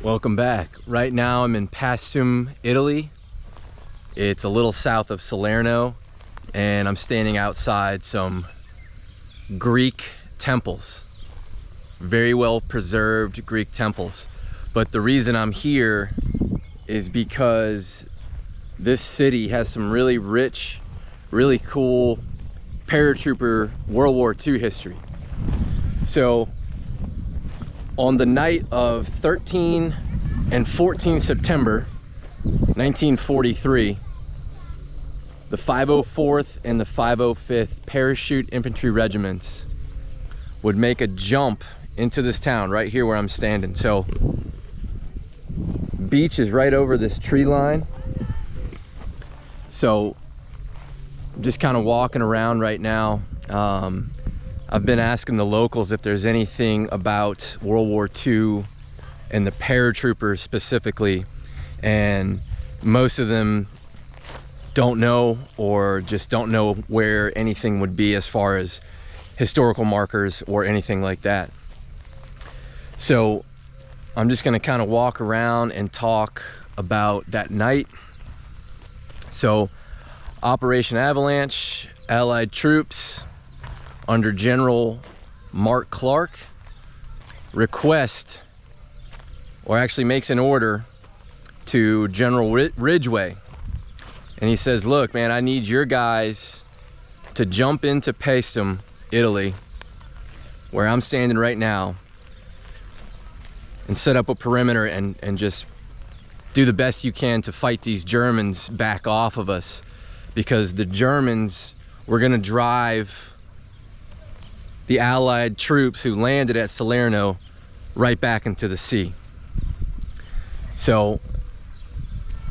Welcome back. Right now I'm in Paestum, Italy. It's a little south of Salerno, and I'm standing outside some Greek temples. Very well preserved Greek temples. But the reason I'm here is because this city has some really rich, really cool paratrooper World War II history. So on the night of 13 and 14 September 1943, the 504th and the 505th Parachute Infantry Regiments would make a jump into this town right here where I'm standing. So beach is right over this tree line. So I'm just kind of walking around right now. I've been asking the locals if there's anything about World War II and the paratroopers specifically, and most of them don't know, or just don't know where anything would be as far as historical markers or anything like that. So I'm just going to kind of walk around and talk about that night. So Operation Avalanche, Allied troops under General Mark Clark request, or actually makes an order to General Ridgway, and he says, look man, I need your guys to jump into Paestum, Italy, where I'm standing right now, and set up a perimeter and just do the best you can to fight these Germans back off of us, because the Germans were going to drive the Allied troops who landed at Salerno right back into the sea. So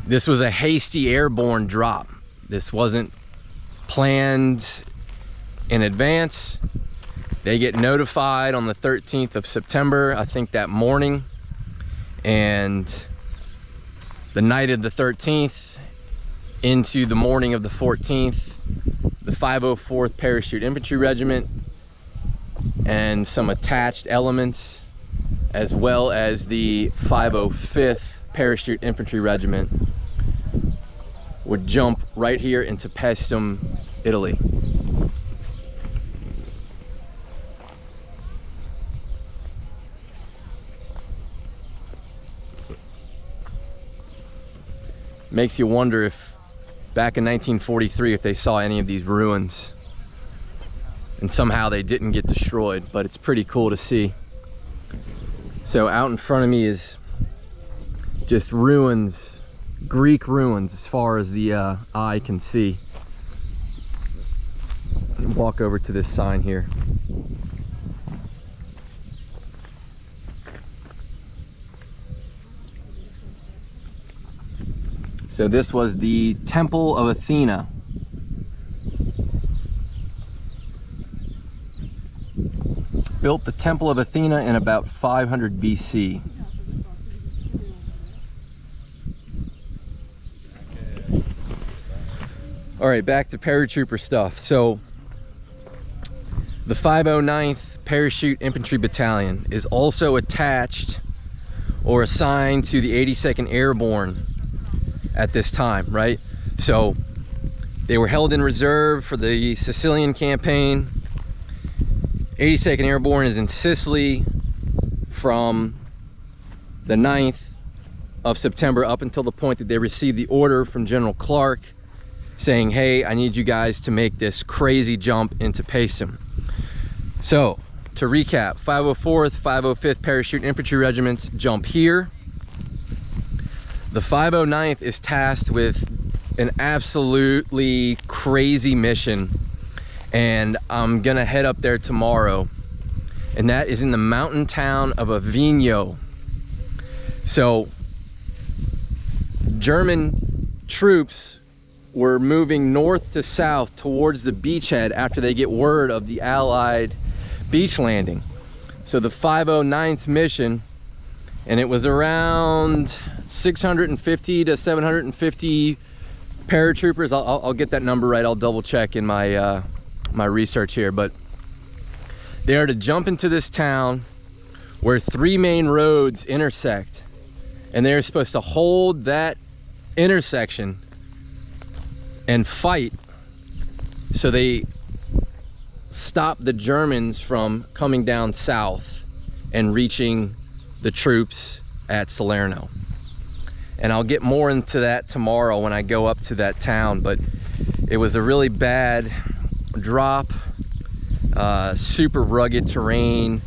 this was a hasty airborne drop. This wasn't planned in advance. They get notified on the 13th of September, I think that morning, and the night of the 13th into the morning of the 14th, the 504th Parachute Infantry Regiment and some attached elements, as well as the 505th Parachute Infantry Regiment, would jump right here into Paestum, Italy. Makes you wonder if back in 1943 if they saw any of these ruins and somehow they didn't get destroyed, but it's pretty cool to see. So out in front of me is just ruins, Greek ruins as far as the eye can see. Walk over to this sign here. So this was the Temple of Athena. Built the Temple of Athena in about 500 BC. All right, back to paratrooper stuff. So the 509th Parachute Infantry Battalion is also attached or assigned to the 82nd Airborne at this time, right? So they were held in reserve for the Sicilian campaign. 82nd Airborne is in Sicily from the 9th of September up until the point that they received the order from General Clark saying, hey, I need you guys to make this crazy jump into Paestum. So to recap, 504th, 505th Parachute Infantry Regiments jump here. The 509th is tasked with an absolutely crazy mission, and I'm gonna head up there tomorrow, and that is in the mountain town of Avellino. So German troops were moving north to south towards the beachhead after they get word of the Allied beach landing. So the 509th mission, and it was around 650 to 750 paratroopers. I'll get that number right. I'll double check in my my research here, but they are to jump into this town where three main roads intersect and they're supposed to hold that intersection and fight so they stop the Germans from coming down south and reaching the troops at Salerno. And I'll get more into that tomorrow when I go up to that town, but it was a really bad drop, super rugged terrain,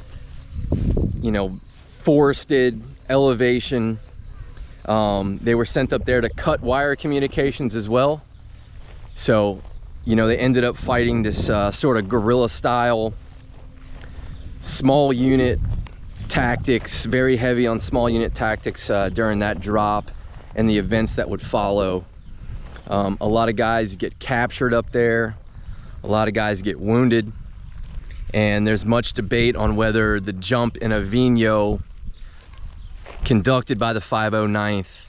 you know, forested elevation. They were sent up there to cut wire communications as well. So, you know, they ended up fighting this sort of guerrilla style, small unit tactics, very heavy on small unit tactics during that drop and the events that would follow. A lot of guys get captured up there, a lot of guys get wounded, and there's much debate on whether the jump in Avellino conducted by the 509th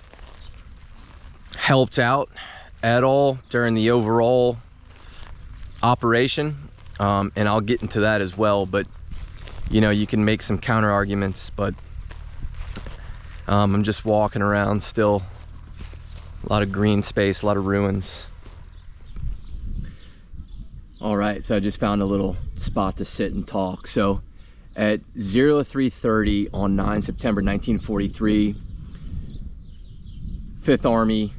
helped out at all during the overall operation, and I'll get into that as well. But you know, you can make some counter arguments, but I'm just walking around still. A lot of green space, a lot of ruins. All right, so I just found a little spot to sit and talk. So at 03:30 on 9 September 1943, 5th Army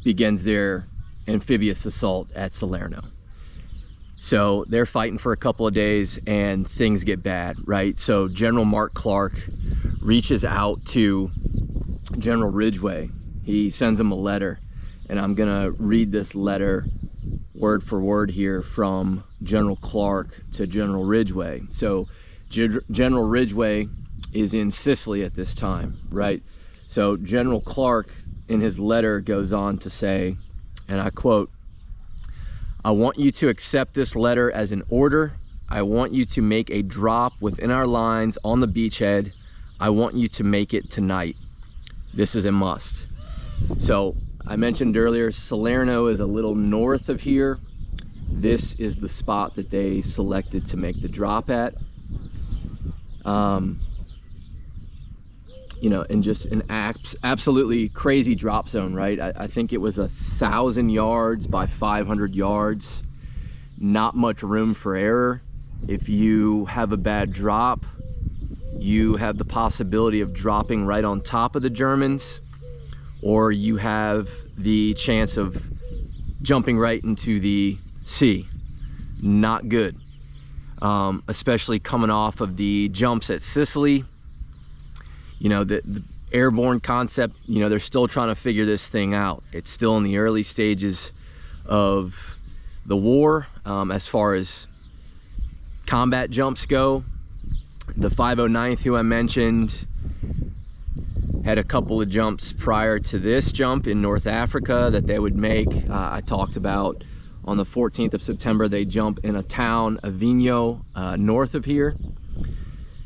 begins their amphibious assault at Salerno. So they're fighting for a couple of days and things get bad, right? So General Mark Clark reaches out to General Ridgway. He sends him a letter, and I'm gonna read this letter word for word here from General Clark to General Ridgway. So General Ridgway is in Sicily at this time, right? So General Clark in his letter goes on to say, and I quote, "I want you to accept this letter as an order. I want you to make a drop within our lines on the beachhead. I want you to make it tonight. This is a must." So I mentioned earlier, Salerno is a little north of here. This is the spot that they selected to make the drop at. You know, and just an absolutely crazy drop zone, right? I think it was 1,000 yards by 500 yards. Not much room for error. If you have a bad drop, you have the possibility of dropping right on top of the Germans, or you have the chance of jumping right into the sea. Not good. Especially coming off of the jumps at Sicily. You know, the airborne concept, you know, they're still trying to figure this thing out. It's still in the early stages of the war as far as combat jumps go. The 509th, who I mentioned, had a couple of jumps prior to this jump in North Africa that they would make. I talked about on the 14th of September, they jump in a town, Avellino, north of here.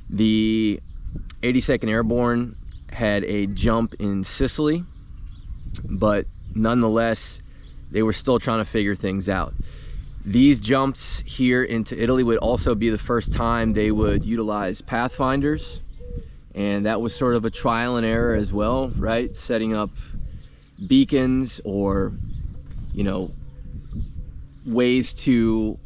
The 82nd Airborne had a jump in Sicily, but nonetheless, they were still trying to figure things out. These jumps here into Italy would also be the first time they would utilize Pathfinders, and that was sort of a trial and error as well, right? Setting up beacons or, you know, ways to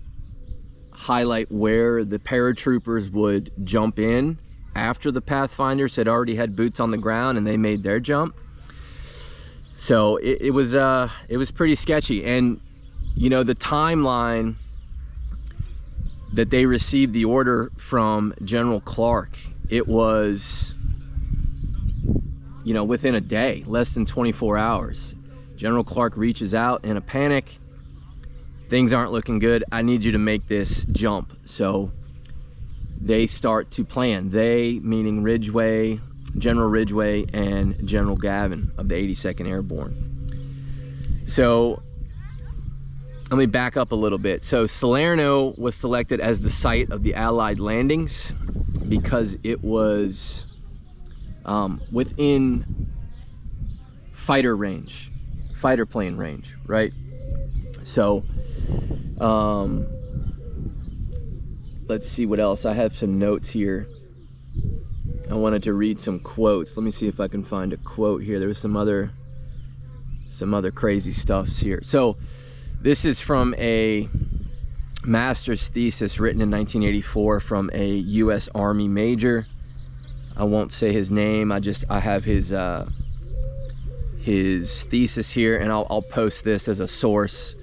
highlight where the paratroopers would jump in after the Pathfinders had already had boots on the ground and they made their jump. So it was pretty sketchy. And you know, the timeline that they received the order from General Clark, it was, you know, within a day, less than 24 hours. General Clark reaches out in a panic. Things aren't looking good. I need you to make this jump. So they start to plan. They, meaning Ridgway, General Ridgway, and General Gavin of the 82nd Airborne. So let me back up a little bit. So Salerno was selected as the site of the Allied landings because it was within fighter plane range, right? So let's see what else. I have some notes here. I wanted to read some quotes. Let me see if I can find a quote here. There was some other crazy stuffs here. So this is from a master's thesis written in 1984 from a U.S. Army major. I won't say his name. I have his thesis here, and I'll post this as a source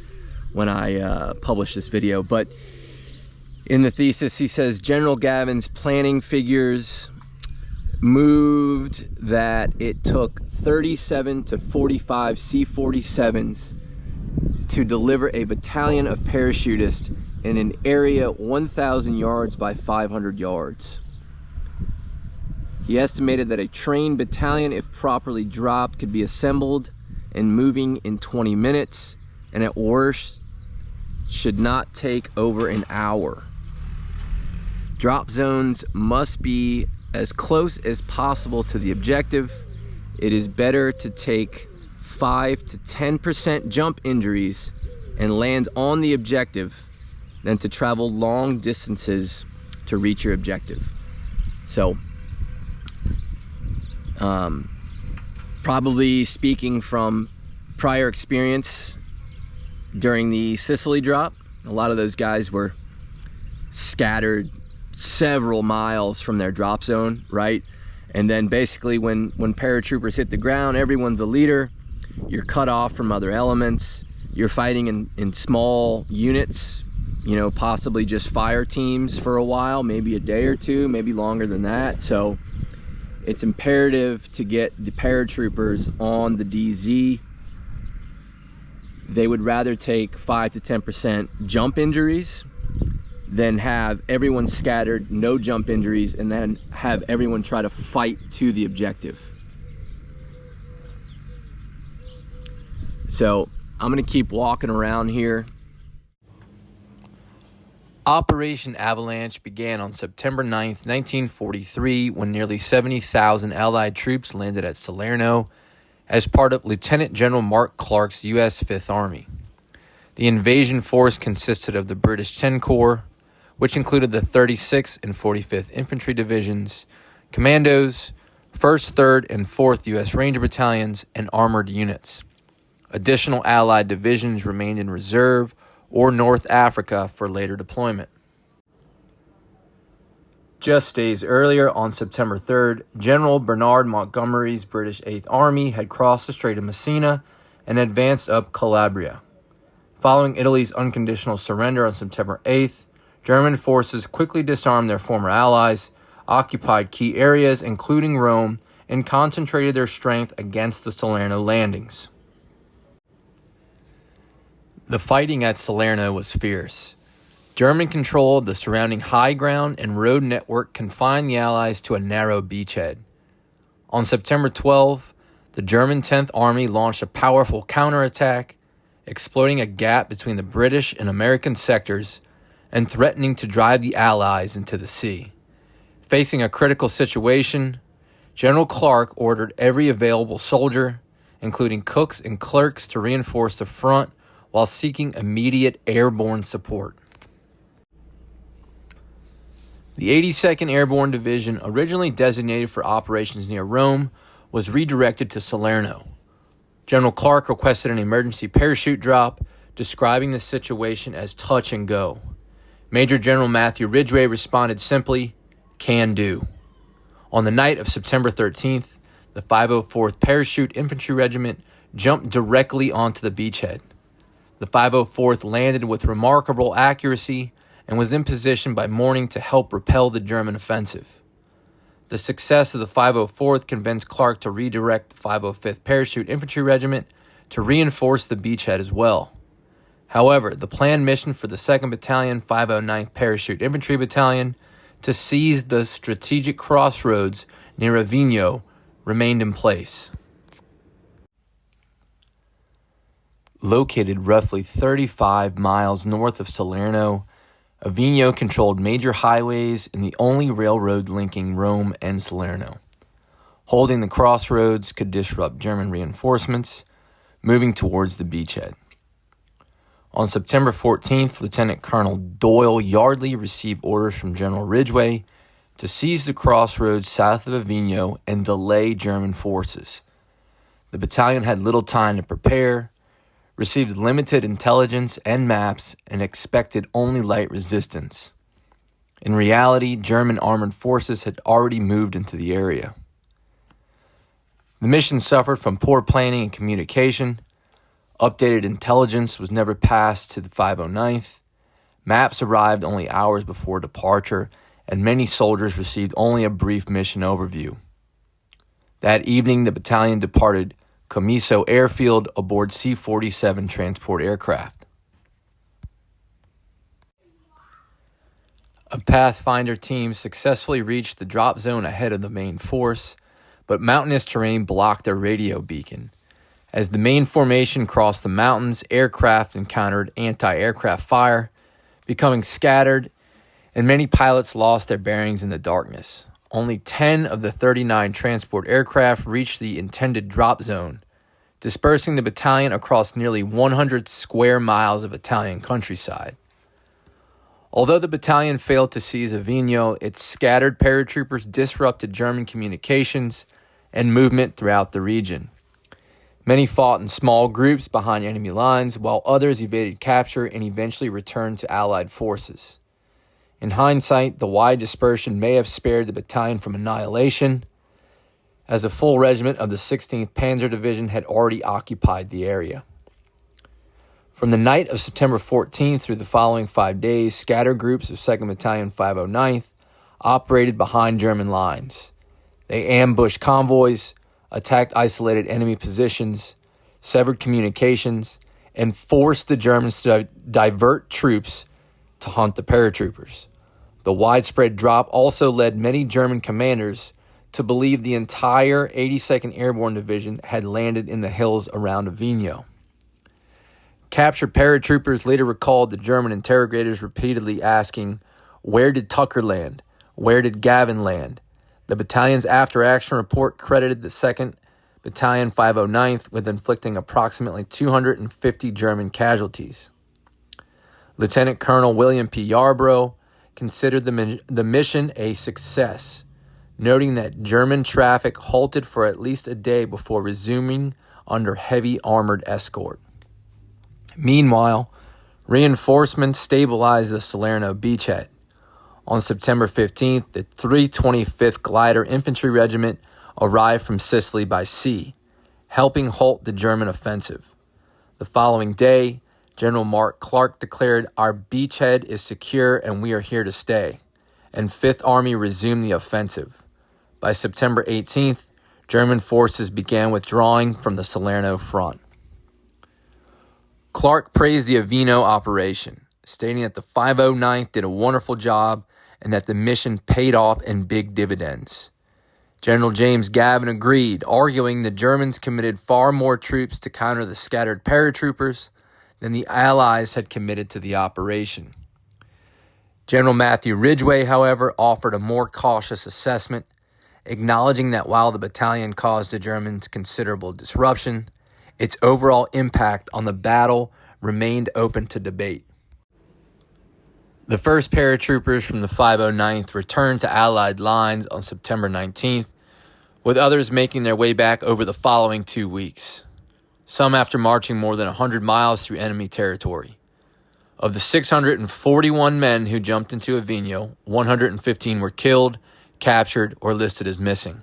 when I publish this video. But in the thesis, he says General Gavin's planning figures moved that it took 37 to 45 C-47s to deliver a battalion of parachutists in an area 1,000 yards by 500 yards. He estimated that a trained battalion, if properly dropped, could be assembled and moving in 20 minutes, and at worst should not take over an hour. Drop zones must be as close as possible to the objective. It is better to take 5 to 10% jump injuries and land on the objective than to travel long distances to reach your objective. So, probably speaking from prior experience during the Sicily drop, a lot of those guys were scattered several miles from their drop zone, right? And then basically when paratroopers hit the ground, everyone's a leader. You're cut off from other elements. You're fighting in small units, you know, possibly just fire teams for a while, maybe a day or two, maybe longer than that. So it's imperative to get the paratroopers on the DZ. They would rather take 5 to 10% jump injuries than have everyone scattered, no jump injuries, and then have everyone try to fight to the objective. So I'm gonna keep walking around here. Operation Avalanche began on September 9th, 1943, when nearly 70,000 Allied troops landed at Salerno as part of Lieutenant General Mark Clark's U.S. Fifth Army. The invasion force consisted of the British 10 Corps, which included the 36th and 45th Infantry Divisions, Commandos, 1st, 3rd, and 4th U.S. Ranger Battalions, and armored units. Additional Allied divisions remained in reserve or North Africa for later deployment. Just days earlier, on September 3rd, General Bernard Montgomery's British 8th Army had crossed the Strait of Messina and advanced up Calabria. Following Italy's unconditional surrender on September 8th, German forces quickly disarmed their former allies, occupied key areas including Rome, and concentrated their strength against the Salerno landings. The fighting at Salerno was fierce. German control of the surrounding high ground and road network confined the Allies to a narrow beachhead. On September 12, the German 10th Army launched a powerful counterattack, exploiting a gap between the British and American sectors and threatening to drive the Allies into the sea. Facing a critical situation, General Clark ordered every available soldier, including cooks and clerks, to reinforce the front while seeking immediate airborne support. The 82nd Airborne Division, originally designated for operations near Rome, was redirected to Salerno. General Clark requested an emergency parachute drop, describing the situation as touch and go. Major General Matthew Ridgway responded simply, "Can do." On the night of September 13th, the 504th Parachute Infantry Regiment jumped directly onto the beachhead. The 504th landed with remarkable accuracy and was in position by morning to help repel the German offensive. The success of the 504th convinced Clark to redirect the 505th Parachute Infantry Regiment to reinforce the beachhead as well. However, the planned mission for the 2nd Battalion, 509th Parachute Infantry Battalion, to seize the strategic crossroads near Avellino remained in place. Located roughly 35 miles north of Salerno, Avellino controlled major highways and the only railroad linking Rome and Salerno. Holding the crossroads could disrupt German reinforcements moving towards the beachhead. On September 14th, Lieutenant Colonel Doyle Yardley received orders from General Ridgway to seize the crossroads south of Avellino and delay German forces. The battalion had little time to prepare, received limited intelligence and maps, and expected only light resistance. In reality, German armored forces had already moved into the area. The mission suffered from poor planning and communication. Updated intelligence was never passed to the 509th. Maps arrived only hours before departure, and many soldiers received only a brief mission overview. That evening, the battalion departed Comiso Airfield aboard C-47 transport aircraft. A Pathfinder team successfully reached the drop zone ahead of the main force, but mountainous terrain blocked their radio beacon. As the main formation crossed the mountains, aircraft encountered anti-aircraft fire, becoming scattered, and many pilots lost their bearings in the darkness. Only 10 of the 39 transport aircraft reached the intended drop zone, dispersing the battalion across nearly 100 square miles of Italian countryside. Although the battalion failed to seize Avellino, its scattered paratroopers disrupted German communications and movement throughout the region. Many fought in small groups behind enemy lines, while others evaded capture and eventually returned to Allied forces. In hindsight, the wide dispersion may have spared the battalion from annihilation, as a full regiment of the 16th Panzer Division had already occupied the area. From the night of September 14th through the following 5 days, scattered groups of 2nd Battalion 509th operated behind German lines. They ambushed convoys, attacked isolated enemy positions, severed communications, and forced the Germans to divert troops to hunt the paratroopers. The widespread drop also led many German commanders to believe the entire 82nd Airborne Division had landed in the hills around Avellino. Captured paratroopers later recalled the German interrogators repeatedly asking, "Where did Tucker land? Where did Gavin land?" The battalion's after-action report credited the 2nd Battalion 509th with inflicting approximately 250 German casualties. Lieutenant Colonel William P. Yarbrough considered the mission a success, noting that German traffic halted for at least a day before resuming under heavy armored escort. Meanwhile, reinforcements stabilized the Salerno beachhead. On September 15th, the 325th Glider Infantry Regiment arrived from Sicily by sea, helping halt the German offensive. The following day, General Mark Clark declared, "Our beachhead is secure and we are here to stay," and 5th Army resumed the offensive. By September 18th, German forces began withdrawing from the Salerno front. Clark praised the Avellino operation, stating that the 509th did a wonderful job and that the mission paid off in big dividends. General James Gavin agreed, arguing the Germans committed far more troops to counter the scattered paratroopers than the Allies had committed to the operation. General Matthew Ridgway, however, offered a more cautious assessment, acknowledging that while the battalion caused the Germans considerable disruption, its overall impact on the battle remained open to debate. The first paratroopers from the 509th returned to Allied lines on September 19th, with others making their way back over the following 2 weeks, some after marching more than 100 miles through enemy territory. Of the 641 men who jumped into Avellino, 115 were killed, captured, or listed as missing.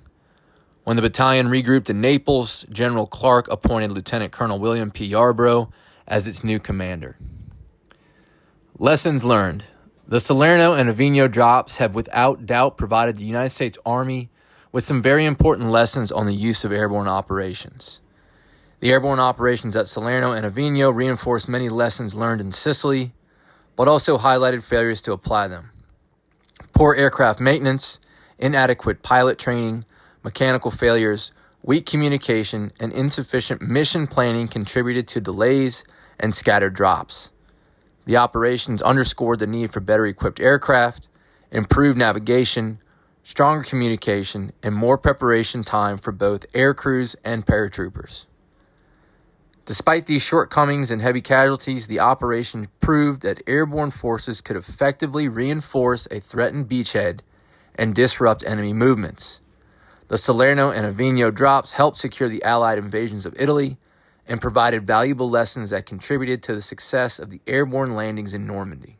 When the battalion regrouped in Naples, General Clark appointed Lieutenant Colonel William P. Yarbrough as its new commander. Lessons learned. The Salerno and Avellino drops have without doubt provided the United States Army with some very important lessons on the use of airborne operations. The airborne operations at Salerno and Avellino reinforced many lessons learned in Sicily, but also highlighted failures to apply them. Poor aircraft maintenance, inadequate pilot training, mechanical failures, weak communication, and insufficient mission planning contributed to delays and scattered drops. The operations underscored the need for better equipped aircraft, improved navigation, stronger communication, and more preparation time for both air crews and paratroopers. Despite these shortcomings and heavy casualties, the operation proved that airborne forces could effectively reinforce a threatened beachhead and disrupt enemy movements. The Salerno and Avellino drops helped secure the Allied invasions of Italy and provided valuable lessons that contributed to the success of the airborne landings in Normandy.